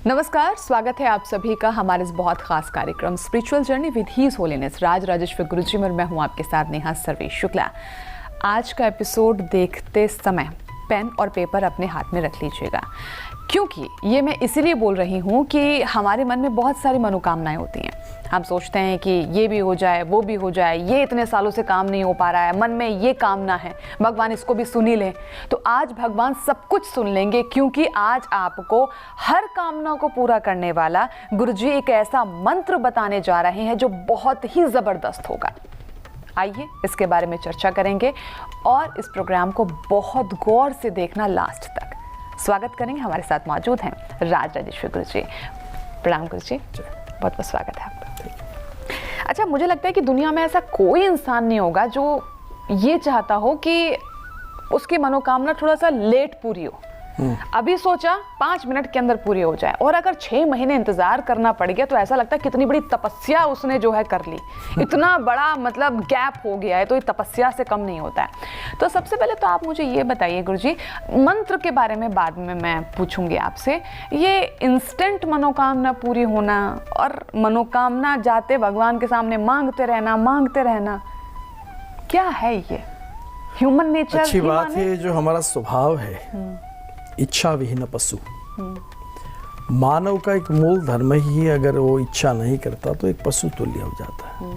नमस्कार, स्वागत है आप सभी का हमारे इस बहुत खास कार्यक्रम spiritual journey with his holiness Raj Rajeshwar Guruji में। मैं हूं आपके साथ नेहा सर्वेश शुक्ला। आज का एपिसोड देखते समय पेन और पेपर अपने हाथ में रख लीजिएगा, क्योंकि ये मैं इसीलिए बोल रही हूँ कि हमारे मन में बहुत सारी मनोकामनाएं होती हैं। हम सोचते हैं कि ये भी हो जाए, वो भी हो जाए, ये इतने सालों से काम नहीं हो पा रहा है, मन में ये कामना है, भगवान इसको भी सुन ही लें। तो आज भगवान सब कुछ सुन लेंगे, क्योंकि आज आपको हर कामना को पूरा करने वाला गुरुजी एक ऐसा मंत्र बताने जा रहे हैं जो बहुत ही ज़बरदस्त होगा। आइए इसके बारे में चर्चा करेंगे और इस प्रोग्राम को बहुत गौर से देखना लास्ट तक। स्वागत करेंगे, हमारे साथ मौजूद हैं राज राजेश्वर गुरुजी। प्रणाम गुरुजी, बहुत बहुत स्वागत है आपका। अच्छा, मुझे लगता है कि दुनिया में ऐसा कोई इंसान नहीं होगा जो ये चाहता हो कि उसकी मनोकामना थोड़ा सा लेट पूरी हो। अभी सोचा 5 मिनट के अंदर पूरी हो जाए, और अगर 6 महीने इंतजार करना पड़ गया तो ऐसा लगता है कितनी बड़ी तपस्या उसने जो है कर ली। इतना बड़ा मतलब गैप हो गया है, तो ये तपस्या से कम नहीं होता है। तो सबसे पहले तो आप मुझे ये बताइए गुरुजी, मंत्र के बारे में बाद में मैं पूछूंगी आपसे। ये इंस्टेंट मनोकामना पूरी होना और मनोकामना जाते भगवान के सामने मांगते रहना, क्या है ये? Human nature? अच्छी बात है, जो हमारा स्वभाव है इच्छा विहीन पशु। मानव का एक मूल धर्म ही है, अगर वो इच्छा नहीं करता तो एक पशु तुल्य हो जाता है।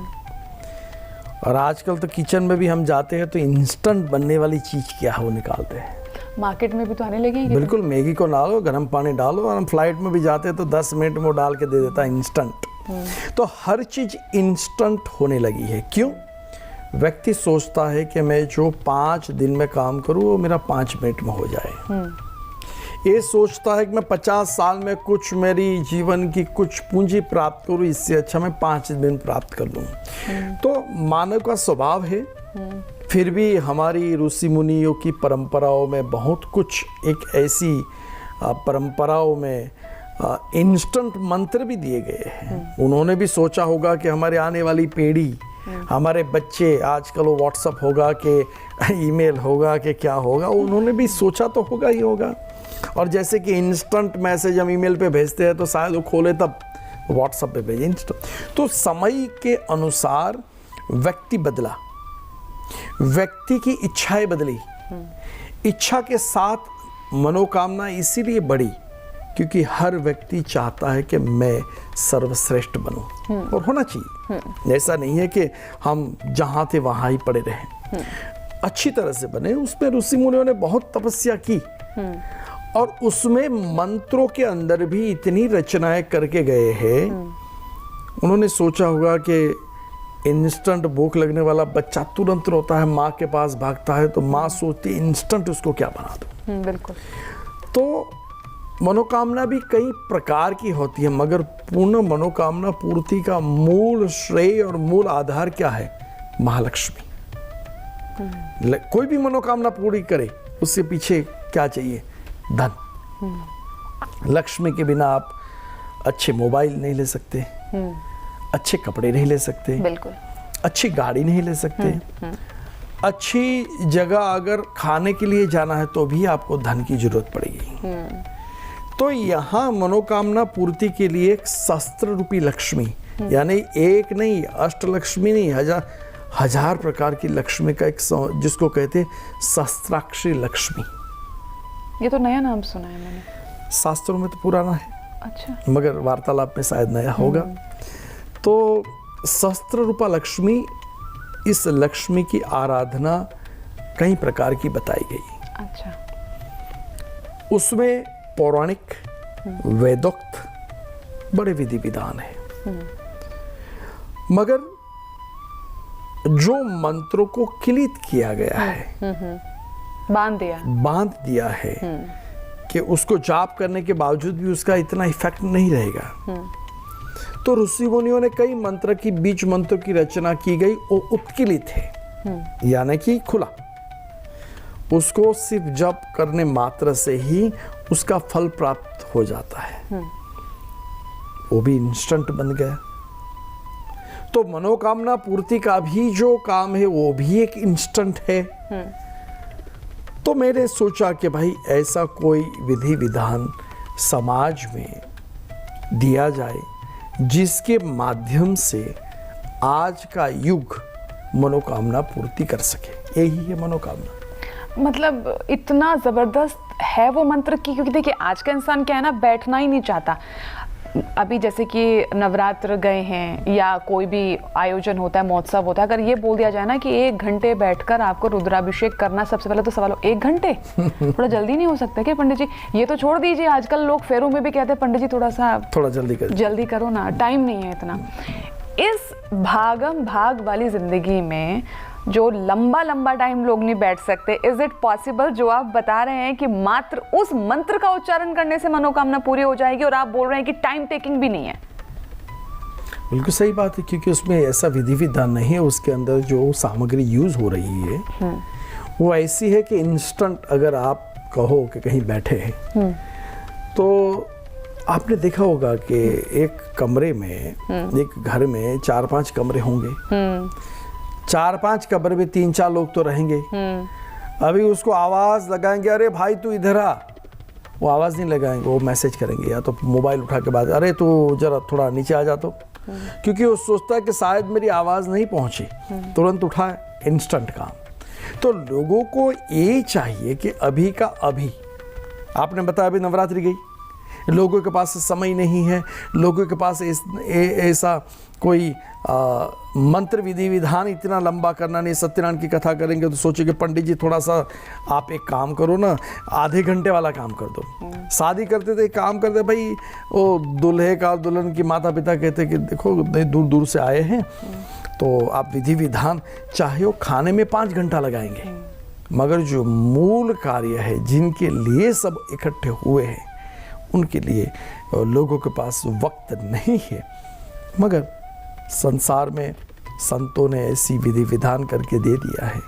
और आजकल तो किचन में भी हम जाते हैं तो इंस्टेंट बनने वाली चीज क्या है वो निकालते हैं। मार्केट में भी तो आने लगी। बिल्कुल, मैगी को डालो, गर्म पानी डालो, और हम फ्लाइट में भी जाते हैं तो 10 मिनट में वो डाल के दे देता है इंस्टेंट। तो हर चीज इंस्टेंट होने लगी है। क्यों? व्यक्ति सोचता है कि मैं जो 5 दिन में काम करूँ वो मेरा 5 मिनट में हो जाए। ये सोचता है कि मैं 50 साल में कुछ मेरी जीवन की कुछ पूंजी प्राप्त करूं, इससे अच्छा मैं 5 दिन प्राप्त कर लूं। तो मानव का स्वभाव है। फिर भी हमारी ऋषि मुनियों की परंपराओं में बहुत कुछ एक ऐसी परंपराओं में इंस्टेंट मंत्र भी दिए गए हैं। उन्होंने भी सोचा होगा कि हमारे आने वाली पीढ़ी, हमारे बच्चे, आजकल वो व्हाट्सएप होगा कि ईमेल होगा कि क्या होगा, उन्होंने भी सोचा तो होगा ही होगा। और जैसे कि इंस्टेंट मैसेज हम ईमेल पे भेजते हैं तो शायद वो खोले तब व्हाट्सएप पे भेजे इंस्टेंट। तो समय के अनुसार व्यक्ति बदला, व्यक्ति की इच्छाएं बदली। इच्छा के साथ मनोकामना इसीलिए बढ़ी क्योंकि हर व्यक्ति चाहता है कि मैं सर्वश्रेष्ठ बनूं, और होना चाहिए। ऐसा नहीं है कि हम जहां थे वहां ही पड़े रहें, अच्छी तरह से बने। उसमें ऋषि मुनियों ने बहुत तपस्या की, और उसमें मंत्रों के अंदर भी इतनी रचनाएं करके गए हैं। उन्होंने सोचा होगा कि इंस्टेंट भूख लगने वाला बच्चा तुरंत रोता है, माँ के पास भागता है, तो माँ सोचती इंस्टेंट उसको क्या बना दो। बिल्कुल। तो मनोकामना भी कई प्रकार की होती है, मगर पूर्ण मनोकामना पूर्ति का मूल श्रेय और मूल आधार क्या है? महालक्ष्मी। कोई भी मनोकामना पूरी करे उसके पीछे क्या चाहिए? धन। लक्ष्मी के बिना आप अच्छे मोबाइल नहीं ले सकते, अच्छे कपड़े नहीं ले सकते, बिल्कुल, अच्छी गाड़ी नहीं ले सकते, अच्छी जगह अगर खाने के लिए जाना है तो भी आपको धन की जरूरत पड़ेगी। तो यहाँ मनोकामना पूर्ति के लिए एक शस्त्र रूपी लक्ष्मी, यानी एक नहीं, अष्टलक्ष्मी नहीं, हजार प्रकार की लक्ष्मी का एक, जिसको कहते हैं शस्त्राक्षी लक्ष्मी। ये तो नया नाम सुना है मैंने। शास्त्रों में तो पुराना है। अच्छा। मगर वार्तालाप में शायद नया होगा। तो शस्त्र रूपा लक्ष्मी, इस लक्ष्मी की आराधना कई प्रकार की बताई गई। अच्छा। उसमें पौराणिक, वेदोक्त बड़े विधि विधान है। मगर जो मंत्रों को किलित किया गया है, बांध दिया है कि उसको जाप करने के बावजूद भी उसका इतना इफेक्ट नहीं रहेगा। तो ऋषि मुनियों ने कई मंत्र की, बीज मंत्रों की रचना की गई, वो उत्कीलित है, यानी कि खुला। उसको सिर्फ जप करने मात्र से ही उसका फल प्राप्त हो जाता है। वो भी इंस्टेंट बन गया। तो मनोकामना पूर्ति का भी जो काम है वो भी एक इंस्टेंट है। तो मैंने सोचा कि भाई ऐसा कोई विधि विधान समाज में दिया जाए जिसके माध्यम से आज का युग मनोकामना पूर्ति कर सके। यही है मनोकामना। मतलब इतना ज़बरदस्त है वो मंत्र की, क्योंकि देखिए आज का इंसान क्या है ना, बैठना ही नहीं चाहता। अभी जैसे कि नवरात्र गए हैं या कोई भी आयोजन होता है, महोत्सव होता है, अगर ये बोल दिया जाए ना कि 1 घंटे बैठकर आपको रुद्राभिषेक करना, सबसे पहले तो सवाल हो 1 घंटे थोड़ा जल्दी नहीं हो सकता क्या पंडित जी? ये तो छोड़ दीजिए, आजकल लोग फेरों में भी कहते हैं पंडित जी थोड़ा जल्दी करो ना, टाइम नहीं है इतना। इस भागम भाग वाली जिंदगी में जो लंबा टाइम लोग नहीं बैठ सकते, इज इट पॉसिबल जो आप बता रहे हैं कि मात्र उस मंत्र का उच्चारण करने से मनोकामना पूरी हो जाएगी, और आप बोल रहे हैं कि टाइम टेकिंग भी नहीं है? बिल्कुल सही बात है, क्योंकि उसमें ऐसा विधि विधान नहीं है। उसके अंदर जो सामग्री यूज हो रही है वो ऐसी है कि इंस्टेंट अगर आप कहो कि कहीं बैठे हैं तो आपने देखा होगा कि एक कमरे में, एक घर में 4-5 कमरे होंगे, 4-5 कमरे में 3-4 लोग तो रहेंगे। अभी उसको आवाज लगाएंगे, अरे भाई तू इधर आ, वो आवाज नहीं लगाएंगे, वो मैसेज करेंगे या तो मोबाइल उठा के बात, अरे तू जरा थोड़ा नीचे आ जा। तो क्योंकि वो सोचता है कि शायद मेरी आवाज नहीं पहुंची, तुरंत उठाए, इंस्टेंट काम। तो लोगों को ये चाहिए कि अभी का अभी। आपने बताया अभी नवरात्रि गई, लोगों के पास समय नहीं है, लोगों के पास ऐसा कोई मंत्र विधि विधान इतना लंबा करना नहीं। सत्यनारायण की कथा करेंगे तो सोचे कि पंडित जी थोड़ा सा आप एक काम करो ना, आधे घंटे वाला काम कर दो। शादी करते थे काम करते भाई, वो दूल्हे का दुल्हन की माता पिता कहते कि देखो दूर दूर से आए हैं तो आप विधि विधान चाहे वो खाने में 5 घंटा लगाएंगे, मगर जो मूल कार्य है जिनके लिए सब इकट्ठे हुए हैं उनके लिए लोगों के पास वक्त नहीं है। मगर संसार में संतों ने ऐसी विधि विधान करके दे दिया है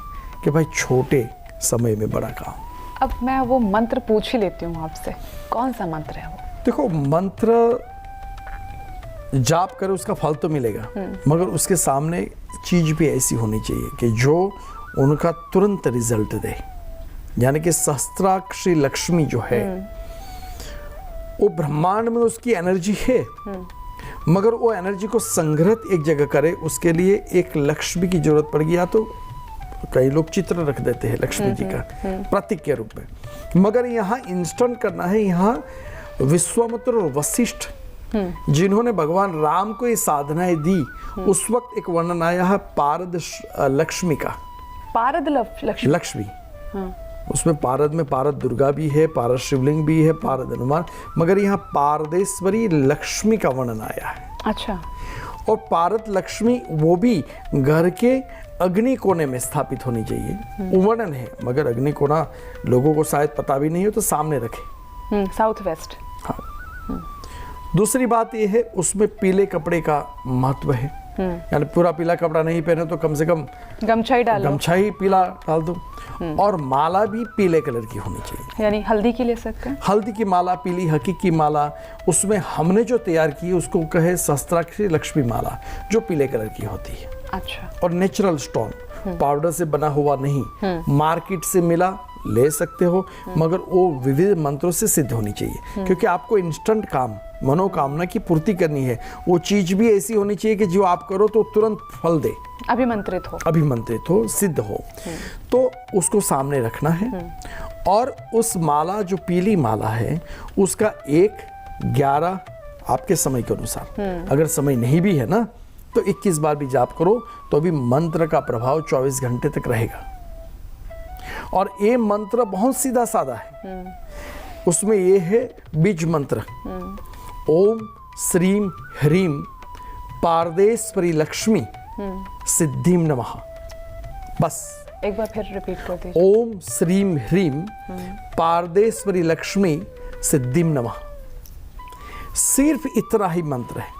कि भाई छोटे समय में बड़ा काम। अब मैं वो मंत्र पूछ ही लेती हूँ आपसे, कौन सा मंत्र है वो? देखो, मंत्र जाप करे उसका फल तो मिलेगा, मगर उसके सामने चीज भी ऐसी होनी चाहिए कि जो उनका तुरंत रिजल्ट दे। यानी कि सहस्त्राक्षी लक्ष्मी जो है वो ब्रह्मांड में उसकी एनर्जी है, मगर वो एनर्जी को संग्रहित एक जगह करे, उसके लिए एक लक्ष्मी की जरूरत पड़ेगी। या तो कई लोग चित्र रख देते हैं लक्ष्मी जी का प्रतीक के रूप में, मगर यहाँ इंस्टेंट करना है। यहाँ विश्वामित्र और वशिष्ठ जिन्होंने भगवान राम को ये साधनाएं दी, उस वक्त एक वर्णन आया है पारद लक्ष्मी का। पारद लक्ष्मी, उसमें पारद में पारद दुर्गा भी है, पारद शिवलिंग भी है, पारद हनुमान, मगर यहाँ पारदेश्वरी लक्ष्मी का वर्णन आया है। अच्छा। और पारद लक्ष्मी वो भी घर के अग्नि कोने में स्थापित होनी चाहिए, वर्णन है, मगर अग्नि कोना लोगों को शायद पता भी नहीं हो तो सामने रखे, साउथ वेस्ट। हाँ। दूसरी बात यह है उसमें पीले कपड़े का महत्व है, यानी पूरा पीला कपड़ा नहीं पहने तो कम से कम गमछा ही डालो, गमछा ही पीला डाल दो। और माला भी पीले कलर की होनी चाहिए, यानी हल्दी की ले सकते हैं, हल्दी की माला, पीली हकीक की माला। उसमें हमने जो तैयार की उसको कहे सहस्त्राक्षी लक्ष्मी माला, जो पीले कलर की होती है। अच्छा। और नेचुरल स्टोन, पाउडर से बना हुआ नहीं, मार्केट से मिला ले सकते हो, मगर वो विविध मंत्रों से सिद्ध होनी चाहिए, क्योंकि आपको इंस्टेंट काम, मनोकामना की पूर्ति करनी है। वो चीज भी ऐसी होनी चाहिए कि जो आप करो तो तुरंत फल दे, अभिमंत्रित हो, सिद्ध हो। तो उसको सामने रखना है। और उस माला, जो पीली माला है, उसका 1-11 आपके समय के अनुसार, अगर समय नहीं भी है ना तो 21 बार भी जाप करो तो भी मंत्र का प्रभाव 24 घंटे तक रहेगा। और ये मंत्र बहुत सीधा साधा है। उसमें ये है बीज मंत्र, ओम श्रीम ह्रीम पारदेश्वरी लक्ष्मी सिद्धिम नमः। बस एक बार फिर रिपीट कर दीजिए। ओम श्रीम ह्रीम पारदेश्वरी लक्ष्मी सिद्धिम नमः। सिर्फ इतना ही मंत्र है।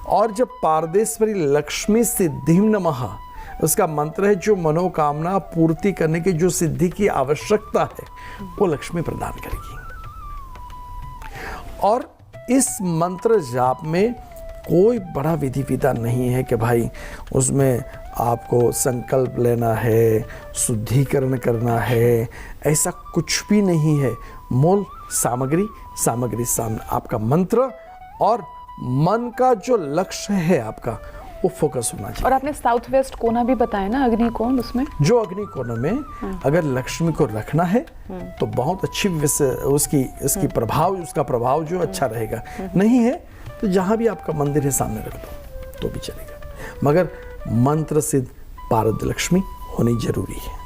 और जब पारदेश्वरी लक्ष्मी सिद्धिम नमः उसका मंत्र है, जो मनोकामना पूर्ति करने की जो सिद्धि की आवश्यकता है वो लक्ष्मी प्रदान करेगी। और इस मंत्र जाप में कोई बड़ा विधि विधान नहीं है कि भाई उसमें आपको संकल्प लेना है, शुद्धिकरण करना है, ऐसा कुछ भी नहीं है। मूल सामग्री सामने, आपका मंत्र और मन का जो लक्ष्य है आपका वो फोकस होना चाहिए। और आपने साउथ वेस्ट कोना भी बताया ना, अग्निकोण, उसमें जो अग्निकोण में अगर लक्ष्मी को रखना है तो बहुत अच्छी उसकी प्रभाव, उसका प्रभाव जो अच्छा रहेगा। नहीं है तो जहां भी आपका मंदिर है सामने रख दो तो भी चलेगा, मगर मंत्र सिद्ध पारद लक्ष्मी होनी जरूरी है।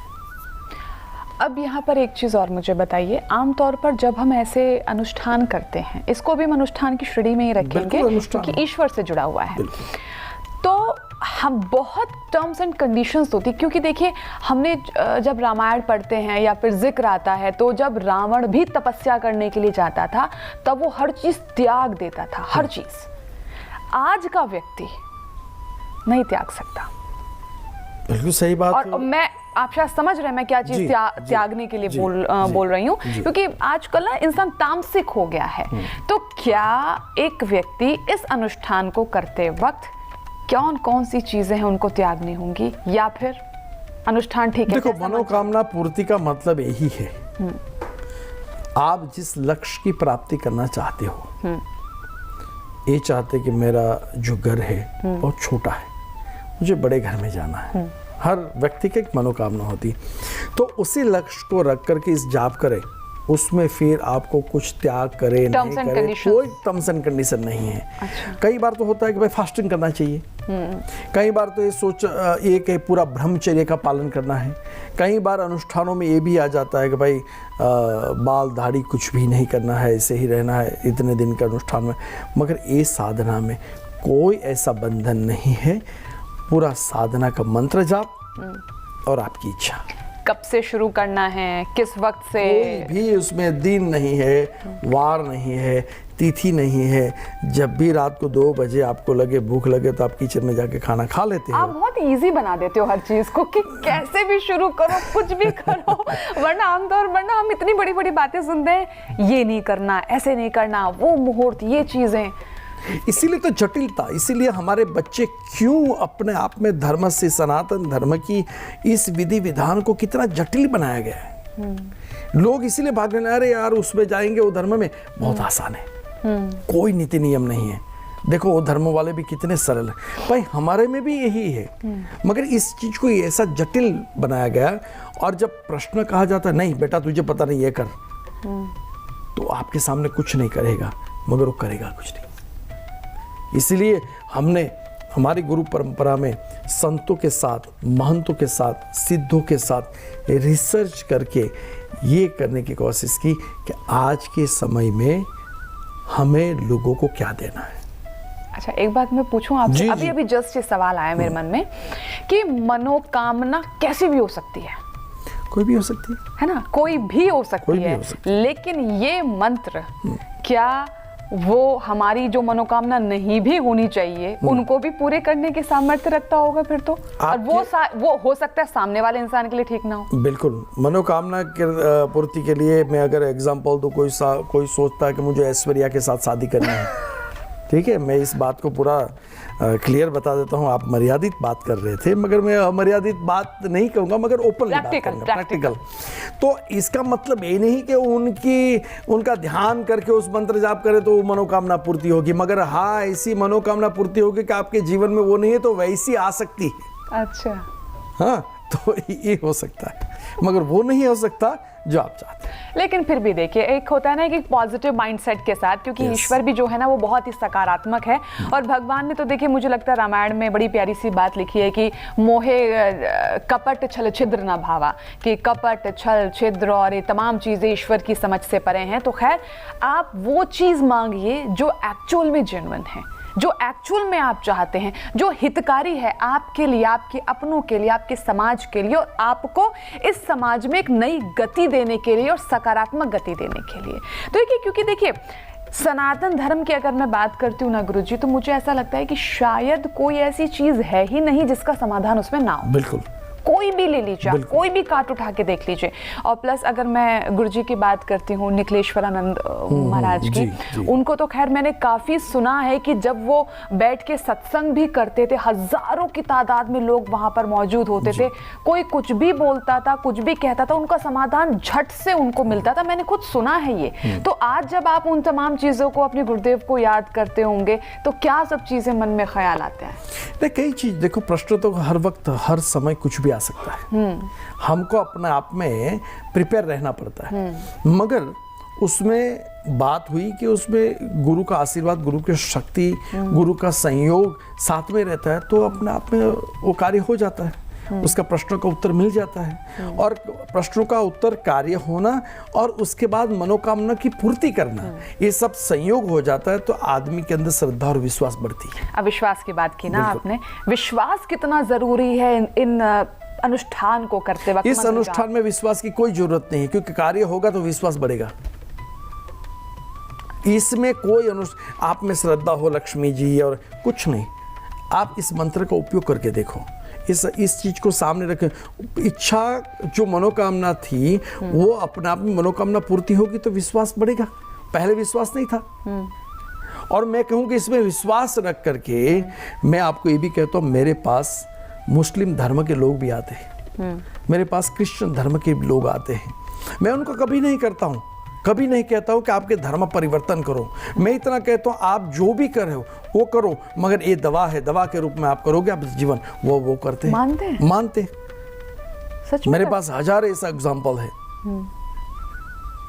अब यहाँ पर एक चीज़ और मुझे बताइए, आमतौर पर जब हम ऐसे अनुष्ठान करते हैं, इसको भी हम अनुष्ठान की श्रेणी में ही रखेंगे क्योंकि ईश्वर से जुड़ा हुआ है, तो हम बहुत टर्म्स एंड कंडीशंस होती, क्योंकि देखिए हमने जब रामायण पढ़ते हैं या फिर जिक्र आता है तो जब रावण भी तपस्या करने के लिए जाता था तब वो हर चीज़ त्याग देता था, हर चीज़। आज का व्यक्ति नहीं त्याग सकता। बिल्कुल सही बात। और मैं, आप शायद समझ रहे हैं मैं क्या चीज त्यागने के लिए बोल रही हूँ, क्योंकि आजकल ना इंसान तामसिक हो गया है। तो क्या एक व्यक्ति इस अनुष्ठान को करते वक्त कौन कौन सी चीजें हैं उनको त्यागनी होंगी, या फिर अनुष्ठान ठीक है? देखो, मनोकामना पूर्ति का मतलब यही है, आप जिस लक्ष्य की प्राप्ति करना चाहते हो, ये चाहते कि मेरा जो घर है बहुत छोटा है, मुझे बड़े घर में जाना है, हर व्यक्ति की एक मनोकामना होती, तो उसी लक्ष्य को रख करके इस जाप करे, उसमें फिर आपको कुछ त्याग करे नहीं करे, कोई टर्म्स एंड कंडीशन नहीं है। अच्छा। कई बार तो होता है कि भाई फास्टिंग करना चाहिए, कई बार तो ये कि पूरा ब्रह्मचर्य का पालन करना है, कई बार अनुष्ठानों में ये भी आ जाता है कि भाई बाल दाढ़ी कुछ भी नहीं करना है, ऐसे ही रहना है इतने दिन के अनुष्ठान में। मगर ये साधना में कोई ऐसा बंधन नहीं है, पूरा साधना का मंत्र जाप और आपकी इच्छा। कब से शुरू करना है, किस वक्त से? कोई भी उसमें दिन नहीं है, वार नहीं है, तिथि नहीं है। जब भी रात को 2 बजे आपको लगे, भूख लगे, तो आप किचन में जाके खाना खा लेते हो। आप बहुत इजी बना देते हो हर चीज को कि कैसे भी शुरू करो, कुछ भी करो। वरना हम इतनी बड़ी बड़ी बातें सुनते हैं, ये नहीं करना, ऐसे नहीं करना, वो मुहूर्त, ये चीजें। इसीलिए तो जटिलता, इसीलिए हमारे बच्चे क्यों अपने आप में धर्म से, सनातन धर्म की इस विधि विधान को कितना जटिल बनाया गया है। लोग इसीलिए भागने लगे, अरे यार उसमें जाएंगे, वो धर्म में बहुत आसान है, कोई नीति नियम नहीं है। देखो वो धर्म वाले भी कितने सरल हैं, भाई हमारे में भी यही है, मगर इस चीज को ऐसा जटिल बनाया गया। और जब प्रश्न कहा जाता है, नहीं बेटा तुझे पता नहीं, ये कर, तो आपके सामने कुछ नहीं करेगा, मगर वो करेगा कुछ नहीं। इसलिए हमने हमारी गुरु परंपरा में संतों के साथ, महंतों के साथ, सिद्धों के साथ रिसर्च करके ये करने की कोशिश की कि आज के समय में हमें लोगों को क्या देना है। अच्छा, एक बात मैं पूछूं आपसे, अभी जस्ट ये सवाल आया मेरे मन में कि मनोकामना कैसी भी हो सकती है, कोई भी हो सकती है ना, कोई भी हो सकती है, लेकिन ये मंत्र क्या वो हमारी जो मनोकामना नहीं भी होनी चाहिए उनको भी पूरे करने की सामर्थ्य रखता होगा फिर तो? और वो हो सकता है सामने वाले इंसान के लिए ठीक ना हो। बिल्कुल, मनोकामना के पूर्ति के लिए मैं अगर एग्जांपल दूं, कोई सोचता है कि मुझे ऐश्वर्या के साथ शादी करनी है, ठीक है, मैं इस बात को पूरा क्लियर बता देता हूँ। आप मर्यादित बात कर रहे थे, मगर मैं अमर्यादित बात नहीं कहूँगा, मगर ओपन प्रैक्टिकल। तो इसका मतलब ये नहीं कि उनका ध्यान करके उस मंत्र जाप करे तो वो मनोकामना पूर्ति होगी, मगर हाँ ऐसी मनोकामना पूर्ति होगी कि आपके जीवन में वो नहीं है तो वैसी आ सकती है। अच्छा, हाँ, तो ये हो सकता है, मगर वो नहीं हो सकता जो आप चाहते हैं। लेकिन फिर भी देखिए, एक होता है ना कि पॉजिटिव माइंडसेट के साथ, क्योंकि ईश्वर भी जो है ना वो बहुत ही सकारात्मक है। और भगवान ने तो देखिए, मुझे लगता है रामायण में बड़ी प्यारी सी बात लिखी है कि मोहे कपट छल छिद्र न भावा, कि कपट छल छिद्र और ये तमाम चीज़ें ईश्वर की समझ से परे हैं। तो खैर, आप वो चीज़ मांगिए जो एक्चुअल में जेन्युइन है, जो एक्चुअल में आप चाहते हैं, जो हितकारी है आपके लिए, आपके अपनों के लिए, आपके समाज के लिए, और आपको इस समाज में एक नई गति देने के लिए और सकारात्मक गति देने के लिए। तो देखिए, क्योंकि देखिए सनातन धर्म की अगर मैं बात करती हूँ ना गुरुजी, तो मुझे ऐसा लगता है कि शायद कोई ऐसी चीज़ है ही नहीं जिसका समाधान उसमें ना हो। बिल्कुल, कोई भी ले लीजिए, आप कोई भी कार्ड उठा के देख लीजिए। और प्लस अगर मैं गुरुजी की बात करती हूँ, निखिलेश्वरानंद महाराज की, उनको तो खैर मैंने काफ़ी सुना है कि जब वो बैठ के सत्संग भी करते थे, हजारों की तादाद में लोग वहाँ पर मौजूद होते थे, कोई कुछ भी बोलता था, कुछ भी कहता था, उनका समाधान झट से उनको मिलता था। मैंने खुद सुना है ये। तो आज जब आप उन तमाम चीज़ों को, अपने गुरुदेव को याद करते होंगे, तो क्या सब चीज़ें मन में ख्याल आते हैं? नहीं, कई चीज देखो, प्रश्न तो हर वक्त हर समय कुछ भी आ सकता है। हमको अपने आप में प्रिपेयर रहना पड़ता है। मगर उसमें बात हुई कि उसमें गुरु का आशीर्वाद, गुरु की शक्ति, गुरु का संयोग साथ में रहता है, तो अपने आप में वो कार्य हो जाता है। उसका प्रश्नों का उत्तर मिल जाता है। और प्रश्नों का उत्तर, कार्य होना और उसके बाद मनोकामना की पूर्ति करना, ये सब संयोग हो जाता है, तो आदमी के अंदर श्रद्धा और विश्वास बढ़ती है। अब विश्वास की बात की ना आपने, विश्वास कितना जरूरी है इन अनुष्ठान को करते वक्त? इस अनुष्ठान में विश्वास की कोई जरूरत नहीं है, क्योंकि कार्य होगा तो विश्वास बढ़ेगा। इसमें कोई आप में श्रद्धा हो लक्ष्मी जी और कुछ नहीं, आप इस मंत्र का उपयोग करके देखो, इस चीज को सामने रखें। इच्छा जो मनोकामना थी वो अपने आप में मनोकामना पूर्ति होगी तो विश्वास बढ़ेगा। पहले विश्वास नहीं था। और मैं कहूँ कि इसमें विश्वास रख करके मैं आपको ये भी कहता हूँ, मेरे पास मुस्लिम धर्म के लोग भी आते हैं, मेरे पास क्रिश्चियन धर्म के लोग आते हैं। मैं उनको कभी नहीं करता हूँ, कभी नहीं कहता हूँ कि आपके धर्म परिवर्तन करो। मैं इतना कहता हूँ आप जो भी कर रहे हो वो करो, मगर ये दवा है, दवा के रूप में आप करोगे आप जीवन। वो करते हैं, मानते सच। मेरे पास हजारों ऐसा एग्जाम्पल है।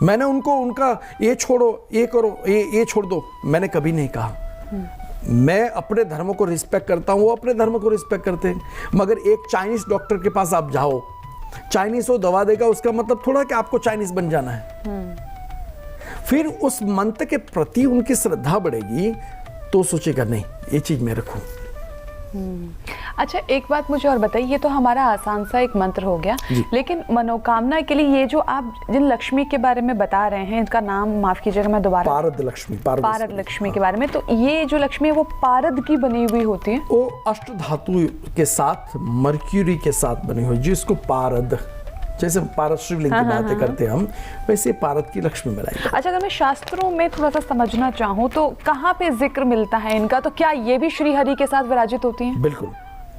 मैंने उनको उनका ये छोड़ो, ये करो, ये छोड़ दो, मैंने कभी नहीं कहा। मैं अपने धर्म को रिस्पेक्ट करता हूँ, वो अपने धर्म को रिस्पेक्ट करते हैं। मगर एक चाइनीज डॉक्टर के पास आप जाओ, चाइनीज वो दवा देगा, उसका मतलब थोड़ा कि आपको चाइनीज बन जाना है। फिर उस मंत्र के प्रति उनकी श्रद्धा बढ़ेगी तो सोचेगा नहीं ये चीज मैं रखूं। अच्छा, एक बात मुझे और बताइए, ये तो हमारा आसान सा एक मंत्र हो गया, लेकिन मनोकामना के लिए ये जो आप जिन लक्ष्मी के बारे में बता रहे हैं, इनका नाम माफ कीजिएगा मैं दोबारा, पारद लक्ष्मी, पारद लक्ष्मी के बारे में, तो ये जो लक्ष्मी है वो पारद की बनी हुई होती है? वो अष्ट धातु के साथ, मर्क्यूरी के साथ बनी हुई, जिसको पारद, जैसे पारद शिवलिंग की बातें करते हैं हम, वैसे पारद की लक्ष्मी बनाई। अच्छा, अगर मैं शास्त्रों में थोड़ा सा समझना चाहूँ तो कहाँ पे जिक्र मिलता है इनका? तो क्या ये भी श्री हरि के साथ विराजित होती हैं? बिल्कुल।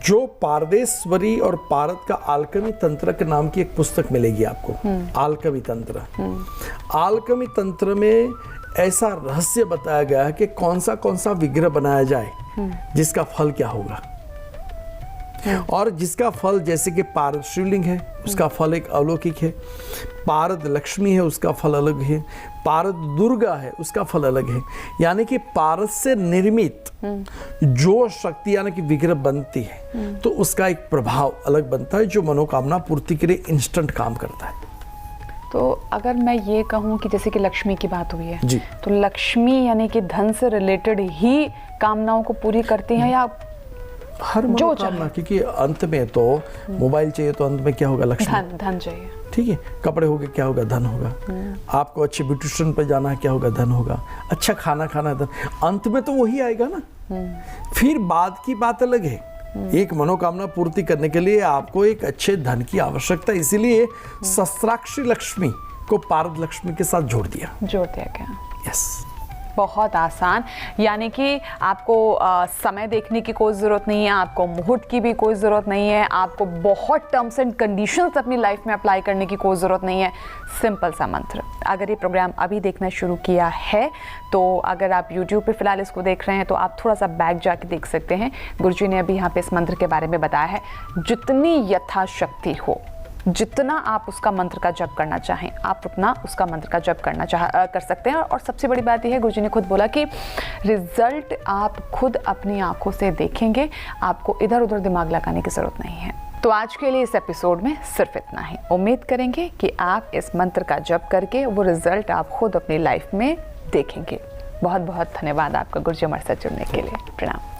जो पारदेश्वरी और पारद का आलकमी तंत्र के नाम की एक पुस्तक मिलेगी आपको, आलकमी तंत्र। आलकमी तंत्र में ऐसा रहस्य बताया गया है कि कौन सा विग्रह बनाया जाए जिसका फल क्या होगा। और जिसका फल, जैसे कि पारद शिवलिंग है उसका फल एक अलौकिक है, पारद लक्ष्मी है उसका फल अलग है, पारद दुर्गा है उसका फल अलग है। यानी कि पारद से निर्मित जो शक्ति यानी कि विग्रह बनती है तो उसका एक प्रभाव अलग बनता है, जो मनोकामना पूर्ति के लिए इंस्टेंट काम करता है। तो अगर मैं ये कहूँ कि जैसे कि लक्ष्मी की बात हुई है जी, तो लक्ष्मी यानी कि धन से रिलेटेड ही कामनाओं को पूरी करती हैं या हर मनोकामना? क्योंकि अंत में तो मोबाइल चाहिए तो अंत में क्या होगा? लक्ष्मी, धन चाहिए। ठीक है, कपड़े हो गए क्या होगा? धन होगा। आपको अच्छे ब्यूटिशियन पर जाना है क्या होगा? धन होगा। अच्छा खाना खाना है, धन। अंत में तो वही आएगा ना। फिर बाद की बात अलग है। एक मनोकामना पूर्ति करने के लिए आपको एक अच्छे धन की आवश्यकता, इसीलिए शस्त्राक्षी लक्ष्मी को पारद लक्ष्मी के साथ जोड़ दिया गया। यस, बहुत आसान। यानी कि आपको समय देखने की कोई ज़रूरत नहीं है, आपको मुहूर्त की भी कोई ज़रूरत नहीं है, आपको बहुत टर्म्स एंड कंडीशंस अपनी लाइफ में अप्लाई करने की कोई ज़रूरत नहीं है। सिंपल सा मंत्र। अगर ये प्रोग्राम अभी देखना शुरू किया है तो अगर आप YouTube पे फ़िलहाल इसको देख रहे हैं तो आप थोड़ा सा बैक जाके देख सकते हैं। गुरुजी ने अभी यहाँ पे इस मंत्र के बारे में बताया है। जितनी यथाशक्ति हो, जितना आप उसका मंत्र का जप करना चाहें, आप उतना उसका मंत्र का जप कर सकते हैं। और सबसे बड़ी बात यह है, गुरुजी ने खुद बोला कि रिजल्ट आप खुद अपनी आंखों से देखेंगे, आपको इधर उधर दिमाग लगाने की ज़रूरत नहीं है। तो आज के लिए इस एपिसोड में सिर्फ इतना ही। उम्मीद करेंगे कि आप इस मंत्र का जप करके वो रिजल्ट आप खुद अपनी लाइफ में देखेंगे। बहुत बहुत धन्यवाद आपका गुरुजी हमारे साथ जुड़ने के लिए। प्रणाम।